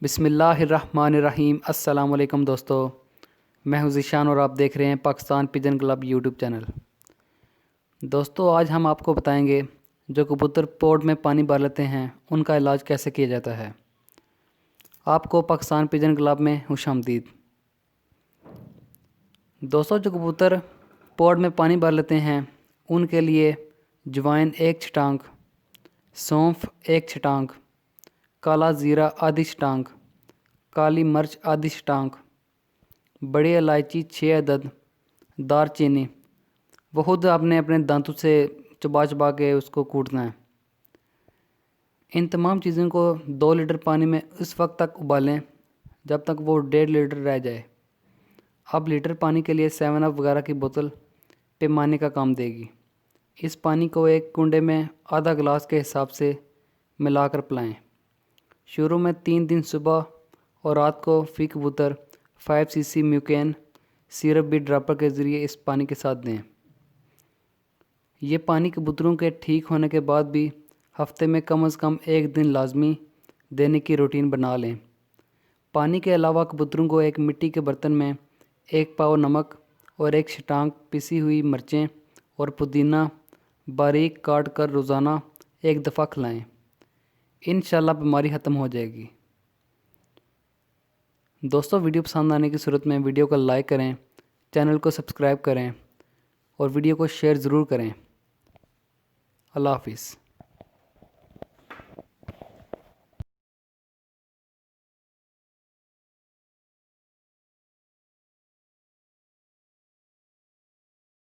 بسم اللہ الرحمن الرحیم۔ السلام علیکم دوستو، میں ہوں ذیشان اور آپ دیکھ رہے ہیں Pakistan pigeon club YouTube channel. دوستو آج ہم آپ کو بتائیں گے جو کبوتر پوٹ میں پانی بھر لیتے ہیں ان کا علاج کیسے کیا جاتا ہے۔ آپ کو پاکستان پجن کلب میں خوش آمدید۔ دوستو جو کبوتر پوٹ میں پانی بھر لیتے ہیں ان کے لیے جوائن 1 چھٹانک، سونف 1 چھٹانک، کالا زیرہ آدھی چھٹانک، کالی مرچ آدھی چھٹانک، بڑی الائچی 6 عدد، دار چینی وہ خود آپ نے اپنے دانتوں سے چبا کے اس کو کوٹنا ہے۔ ان تمام چیزوں کو 2 لیٹر پانی میں اس وقت تک ابالیں جب تک وہ 1.5 لیٹر رہ جائے۔ اب لیٹر پانی کے لیے 7 اپ وغیرہ کی بوتل پیمانے کا کام دے گی۔ اس پانی کو ایک کنڈے میں آدھا گلاس کے حساب سے ملا کر پلائیں۔ شروع میں 3 دن صبح اور رات کو فی کبوتر 5 cc میوکین سیرپ بھی ڈراپر کے ذریعے اس پانی کے ساتھ دیں۔ یہ پانی کبوتروں کے ٹھیک ہونے کے بعد بھی ہفتے میں کم از کم 1 دن لازمی دینے کی روٹین بنا لیں۔ پانی کے علاوہ کبوتروں کو ایک مٹی کے برتن میں 1 پاؤ نمک اور 1 چھٹانک پسی ہوئی مرچیں اور پودینہ باریک کاٹ کر روزانہ 1 دفعہ کھلائیں۔ انشاءاللہ بیماری ختم ہو جائے گی۔ دوستو ویڈیو پسند آنے کی صورت میں ویڈیو کو لائک کریں، چینل کو سبسکرائب کریں اور ویڈیو کو شیئر ضرور کریں۔ اللہ حافظ۔